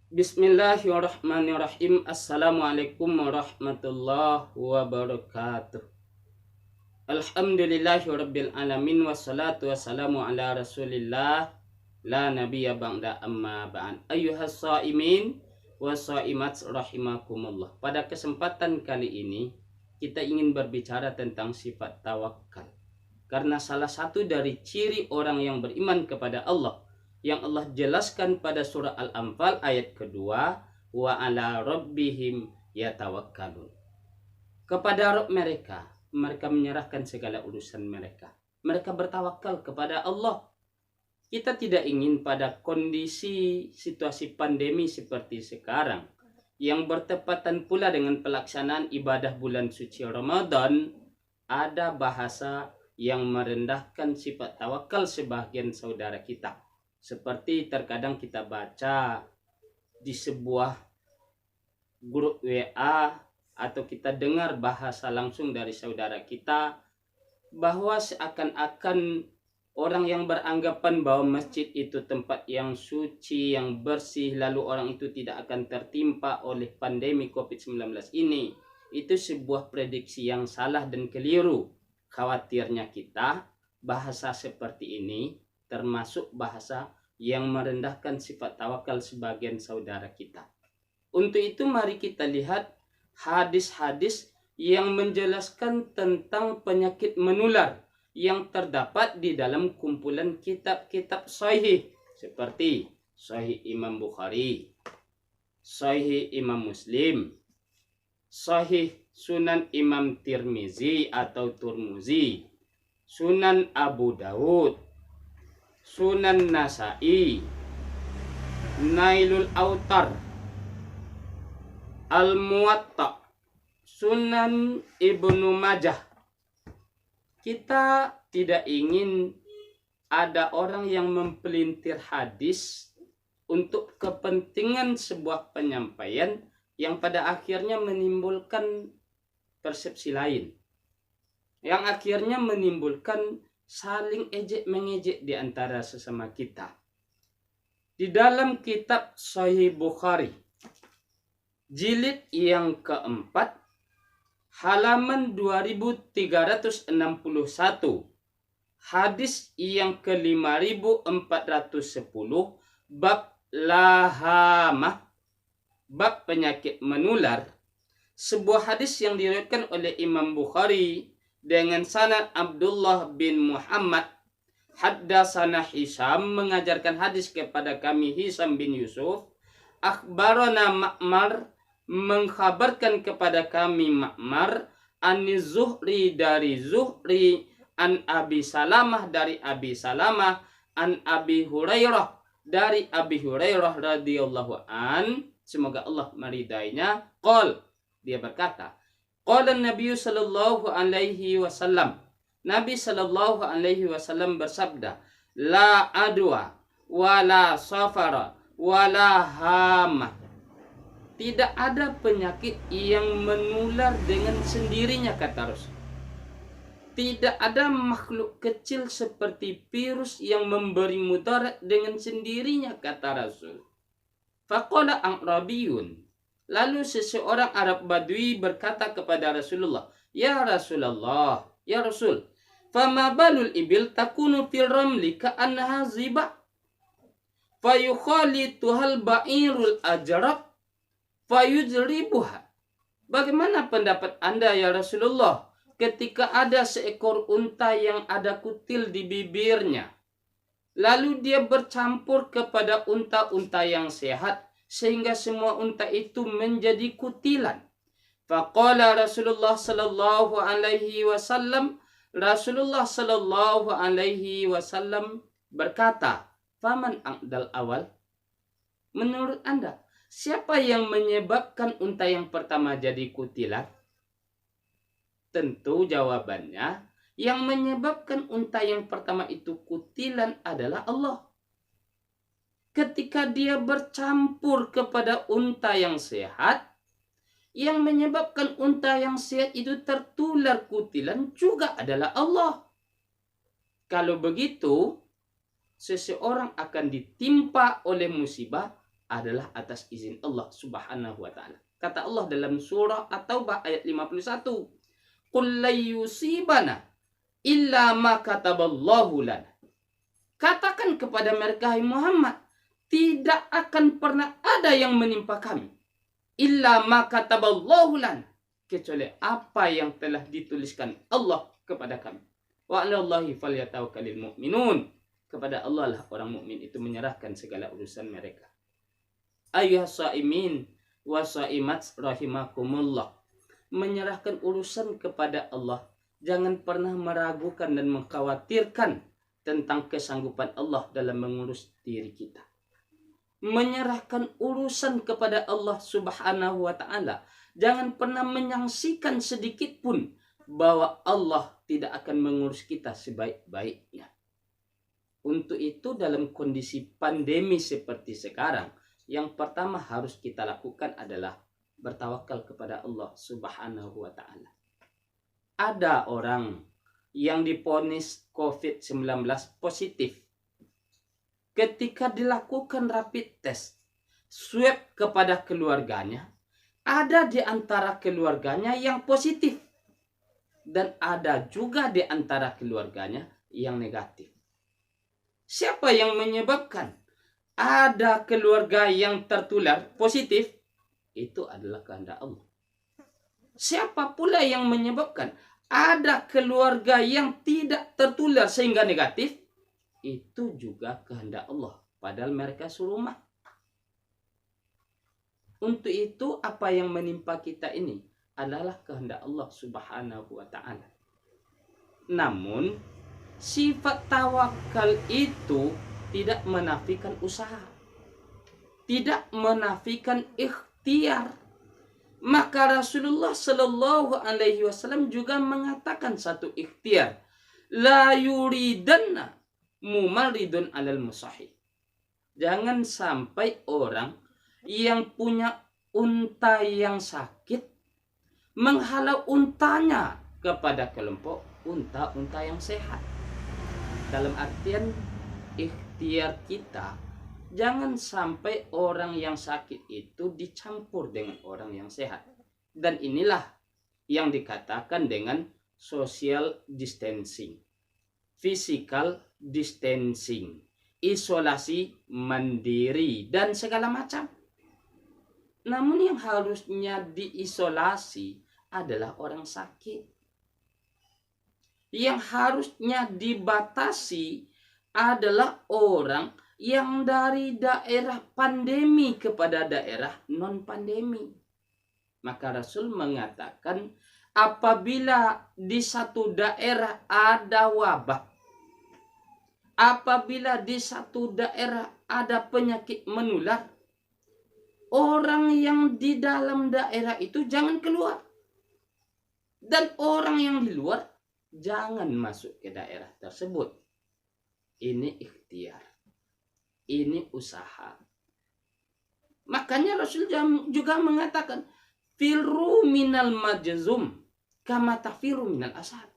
Bismillahirrahmanirrahim. Assalamualaikum warahmatullahi wabarakatuh. Alhamdulillahirabbil alamin wassalatu wassalamu ala Rasulillah la nabiyya ba'da amma ba'd. Ayyuhas shaimin wassaimat rahimakumullah. Pada kesempatan kali ini kita ingin berbicara tentang sifat tawakal. Karena salah satu dari ciri orang yang beriman kepada Allah yang Allah jelaskan pada surah Al-Anfal ayat kedua, wa ala rabbihim yatawakkalun. Kepada Rabb mereka menyerahkan segala urusan mereka. Mereka bertawakal kepada Allah. Kita tidak ingin pada kondisi situasi pandemi seperti sekarang yang bertepatan pula dengan pelaksanaan ibadah bulan suci Ramadan, ada bahasa yang merendahkan sifat tawakal sebagian saudara kita. Seperti terkadang kita baca di sebuah grup WA atau kita dengar bahasa langsung dari saudara kita bahwa seakan-akan orang yang beranggapan bahwa masjid itu tempat yang suci, yang bersih, lalu orang itu tidak akan tertimpa oleh pandemi COVID-19 ini, itu sebuah prediksi yang salah dan keliru. Khawatirnya kita bahasa seperti ini termasuk bahasa yang merendahkan sifat tawakal sebagian saudara kita. Untuk itu mari kita lihat hadis-hadis yang menjelaskan tentang penyakit menular yang terdapat di dalam kumpulan kitab-kitab sahih seperti Sahih Imam Bukhari, Sahih Imam Muslim, Sahih Sunan Imam Tirmizi atau Turmuzi, Sunan Abu Daud, Sunan Nasai, Nailul Autar, Al-Muwatta, Sunan Ibnu Majah. Kita tidak ingin ada orang yang mempelintir hadis untuk kepentingan sebuah penyampaian yang pada akhirnya menimbulkan persepsi lain, yang akhirnya menimbulkan saling ejek-mengejek di antara sesama kita. Di dalam kitab Sahih Bukhari, jilid yang keempat, halaman 2361, hadis yang ke-5410, bab lahamah, bab penyakit menular, sebuah hadis yang diriwayatkan oleh Imam Bukhari dengan sanad Abdullah bin Muhammad. Haddatsana Hisam, mengajarkan hadis kepada kami Hisam bin Yusuf. Akhbarana Ma'mar, mengkhabarkan kepada kami Ma'mar. Ani Zuhri, dari Zuhri. An Abi Salamah, dari Abi Salamah. An Abi Hurairah, dari Abi Hurairah radhiyallahu an, semoga Allah meridainya. Qol, dia berkata, qala Nabi sallallahu alaihi wasallam, Nabi sallallahu alaihi wasallam bersabda, la adwa wala safara wala hama. Tidak ada penyakit yang menular dengan sendirinya, kata Rasul. Tidak ada makhluk kecil seperti virus yang memberi mudarat dengan sendirinya, kata Rasul. Faqala a'rabiyun, lalu seseorang Arab Badui berkata kepada Rasulullah, ya Rasulullah, ya Rasul, fama balul ibil takunu fil ramli ka'annaha ziba fayukhalituhal ba'irul ajrab fayujribuha. Bagaimana pendapat Anda ya Rasulullah ketika ada seekor unta yang ada kutil di bibirnya, lalu dia bercampur kepada unta-unta yang sehat sehingga semua unta itu menjadi kutilan. Faqala Rasulullah sallallahu alaihi wasallam, Rasulullah sallallahu alaihi wasallam berkata, faman aqdal awal? Menurut Anda, siapa yang menyebabkan unta yang pertama jadi kutilan? Tentu jawabannya, yang menyebabkan unta yang pertama itu kutilan adalah Allah. Ketika dia bercampur kepada unta yang sehat, yang menyebabkan unta yang sehat itu tertular kutilan juga adalah Allah. Kalau begitu, seseorang akan ditimpa oleh musibah adalah atas izin Allah Subhanahu wa taala. Kata Allah dalam surah At-Taubah ayat 51, "Qul la yusibana illa ma kataballahu lana." Katakan kepada mereka, hai Muhammad, tidak akan pernah ada yang menimpa kami illa ma kataballahu lana, kecuali apa yang telah dituliskan Allah kepada kami. Wa 'alallahi falyatawakkalul mu'minun. Kepada Allah lah orang mukmin itu menyerahkan segala urusan mereka. Ayyuhas shaimin wa shaimat rahimakumullah. Menyerahkan urusan kepada Allah. Jangan pernah meragukan dan mengkhawatirkan tentang kesanggupan Allah dalam mengurus diri kita. Menyerahkan urusan kepada Allah Subhanahu wa taala. Jangan pernah menyangsikan sedikit pun bahwa Allah tidak akan mengurus kita sebaik-baiknya. Untuk itu dalam kondisi pandemi seperti sekarang, yang pertama harus kita lakukan adalah bertawakal kepada Allah Subhanahu wa taala. Ada orang yang divonis COVID-19 positif. Ketika dilakukan rapid test, swab kepada keluarganya, ada di antara keluarganya yang positif. Dan ada juga di antara keluarganya yang negatif. Siapa yang menyebabkan ada keluarga yang tertular positif? Itu adalah kehendak Allah. Siapa pula yang menyebabkan ada keluarga yang tidak tertular sehingga negatif? Itu juga kehendak Allah. Padahal mereka serumah. Untuk itu apa yang menimpa kita ini adalah kehendak Allah Subhanahu wa ta'ala. Namun sifat tawakal itu tidak menafikan usaha. Tidak menafikan ikhtiar. Maka Rasulullah Shallallahu Alaihi Wasallam juga mengatakan satu ikhtiar. La yuridanna mumaridun alal musahih. Jangan sampai orang yang punya unta yang sakit menghalau untanya kepada kelompok unta-unta yang sehat. Dalam artian ikhtiar kita, jangan sampai orang yang sakit itu dicampur dengan orang yang sehat. Dan inilah yang dikatakan dengan social distancing, physical distancing, isolasi mandiri, dan segala macam. Namun yang harusnya diisolasi adalah orang sakit. Yang harusnya dibatasi adalah orang yang dari daerah pandemi kepada daerah non-pandemi. Maka Rasul mengatakan apabila di satu daerah ada wabah, apabila di satu daerah ada penyakit menular, orang yang di dalam daerah itu jangan keluar. Dan orang yang di luar jangan masuk ke daerah tersebut. Ini ikhtiar. Ini usaha. Makanya Rasul juga mengatakan, firru minal majzum kama tafiru minal asad.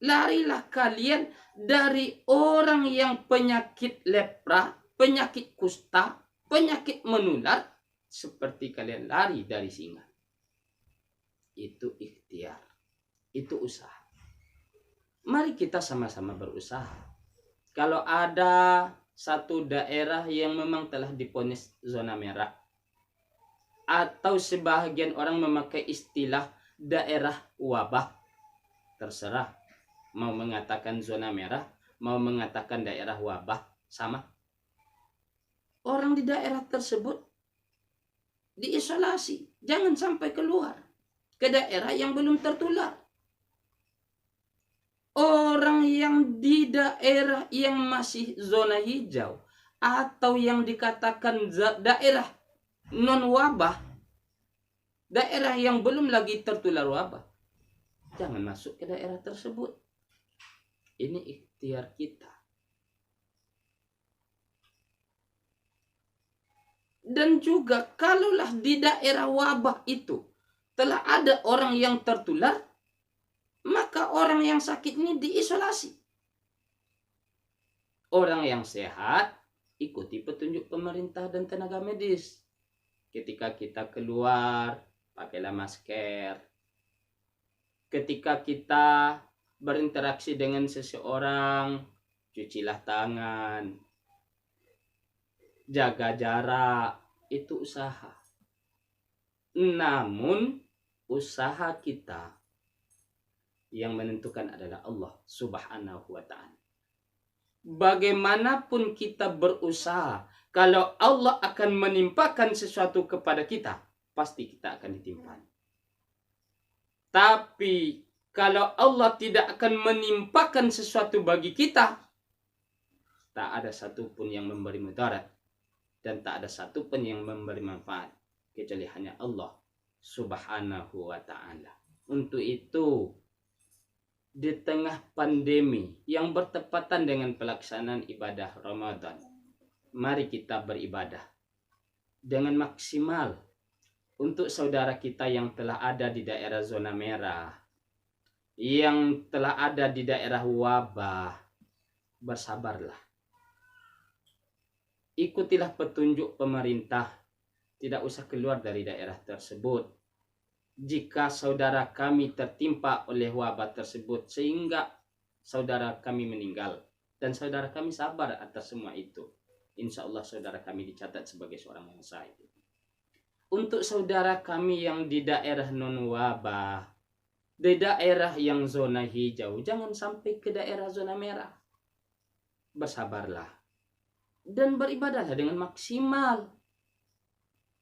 Larilah kalian dari orang yang penyakit lepra, penyakit kusta, penyakit menular, seperti kalian lari dari singa. Itu ikhtiar. Itu usaha. Mari kita sama-sama berusaha. Kalau ada satu daerah yang memang telah divonis zona merah, atau sebahagian orang memakai istilah daerah wabah, terserah. Mau mengatakan zona merah, mau mengatakan daerah wabah, sama. Orang di daerah tersebut diisolasi. Jangan sampai keluar ke daerah yang belum tertular. Orang yang di daerah yang masih zona hijau atau yang dikatakan daerah non-wabah, daerah yang belum lagi tertular wabah, jangan masuk ke daerah tersebut. Ini ikhtiar kita. Dan juga kalaulah di daerah wabah itu telah ada orang yang tertular, maka orang yang sakit ini diisolasi. Orang yang sehat ikuti petunjuk pemerintah dan tenaga medis. Ketika kita keluar, pakailah masker. Ketika kita berinteraksi dengan seseorang, cucilah tangan. Jaga jarak, itu usaha. Namun, usaha kita yang menentukan adalah Allah Subhanahu wa ta'ala. Bagaimanapun kita berusaha, kalau Allah akan menimpakan sesuatu kepada kita, pasti kita akan ditimpa. Tapi kalau Allah tidak akan menimpakan sesuatu bagi kita, tak ada satupun yang memberi mudarat dan tak ada satupun yang memberi manfaat kecuali hanya Allah Subhanahu wa ta'ala. Untuk itu, di tengah pandemi yang bertepatan dengan pelaksanaan ibadah Ramadan, mari kita beribadah dengan maksimal. Untuk saudara kita yang telah ada di daerah zona merah, yang telah ada di daerah wabah, bersabarlah. Ikutilah petunjuk pemerintah, tidak usah keluar dari daerah tersebut. Jika saudara kami tertimpa oleh wabah tersebut sehingga saudara kami meninggal dan saudara kami sabar atas semua itu, insya Allah saudara kami dicatat sebagai seorang yang sahih. Untuk saudara kami yang di daerah non wabah, di daerah yang zona hijau, jangan sampai ke daerah zona merah. Bersabarlah dan beribadahlah dengan maksimal.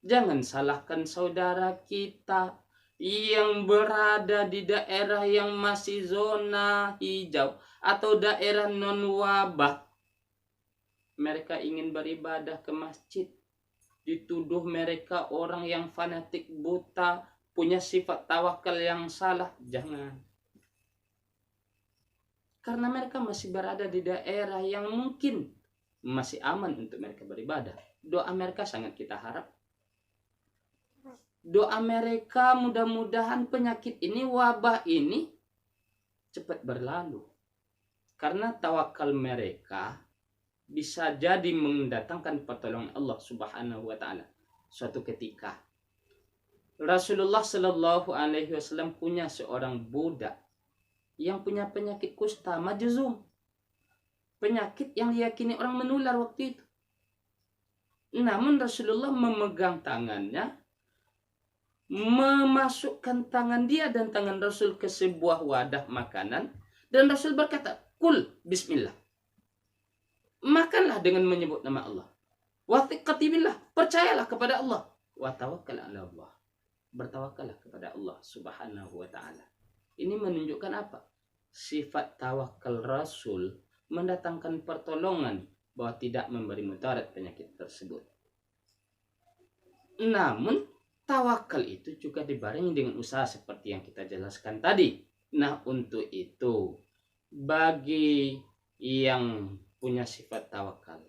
Jangan salahkan saudara kita yang berada di daerah yang masih zona hijau atau daerah non wabah. Mereka ingin beribadah ke masjid, dituduh mereka orang yang fanatik buta, punya sifat tawakal yang salah. Jangan. Karena mereka masih berada di daerah yang mungkin masih aman untuk mereka beribadah. Doa mereka sangat kita harap. Doa mereka mudah-mudahan penyakit ini, wabah ini cepat berlalu. Karena tawakal mereka bisa jadi mendatangkan pertolongan Allah Subhanahu wa ta'ala suatu ketika. Rasulullah Shallallahu alaihi wasallam punya seorang budak yang punya penyakit kusta majzum. Penyakit yang diyakini orang menular waktu itu. Namun Rasulullah memegang tangannya, memasukkan tangan dia dan tangan Rasul ke sebuah wadah makanan, dan Rasul berkata, "Kul bismillah." Makanlah dengan menyebut nama Allah. Wa thiqati billah, percayalah kepada Allah. Wa tawakkal ala Allah, bertawakallah kepada Allah Subhanahu wa ta'ala. Ini menunjukkan apa? Sifat tawakal Rasul mendatangkan pertolongan, bahwa tidak memberi mudarat penyakit tersebut. Namun tawakal itu juga dibarengi dengan usaha seperti yang kita jelaskan tadi. Nah, untuk itu bagi yang punya sifat tawakal,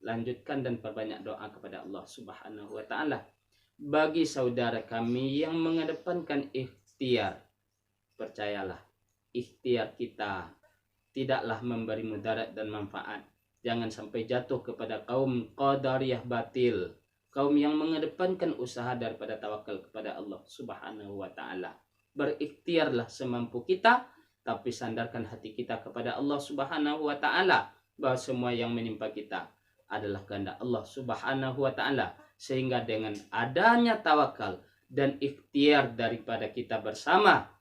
lanjutkan dan perbanyak doa kepada Allah Subhanahu wa ta'ala. Bagi saudara kami yang mengedepankan ikhtiar, percayalah, ikhtiar kita tidaklah memberi mudarat dan manfaat. Jangan sampai jatuh kepada kaum qadariyah batil, kaum yang mengedepankan usaha daripada tawakal kepada Allah Subhanahu wa ta'ala. Berikhtiarlah semampu kita, tapi sandarkan hati kita kepada Allah Subhanahu wa ta'ala, bahwa semua yang menimpa kita adalah kehendak Allah Subhanahu wa ta'ala. Sehingga dengan adanya tawakal dan ikhtiar daripada kita bersama,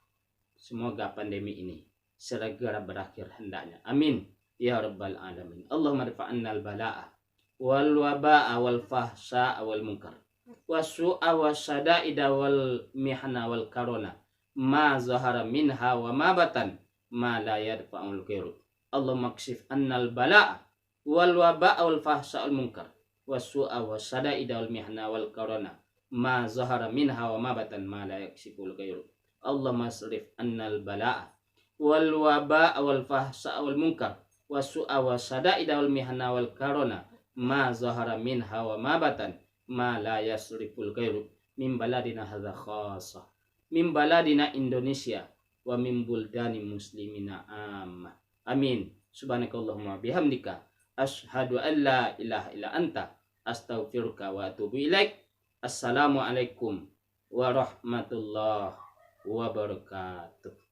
semoga pandemi ini segera berakhir hendaknya. Amin ya rabbal alamin. Allahumma rfa'anna al-bala'a wal waba'a wal fahsya'a wal munkar wasu'a wasyada'ida wal mihna wal karona ma zahara minha wa ma batan ma la yadfa'ul ghairu. Allahumma kshif annal bala'a wal waba'a wal fahsya'a wal munkar wasu'a wasyada'ida wal mihna wal karona ma zahara minha wa ma batan ma la yakshiful ghairu. Allahumma asrif annal bala'a wal waba'a wal fahsya'a wal munkar wasu'a wasyada'ida wal mihna wal karona ma zahara minha wa ma batan ma la yasriful ghairu min baladina hadza khassa min baladina Indonesia wa min buldani muslimina amma. Amin. Subhanakallahumma bihamdika Asyhadu an la ilaha illa anta astaghfiruka wa atubu ilaik. Assalamualaikum warahmatullahi wabarakatuh.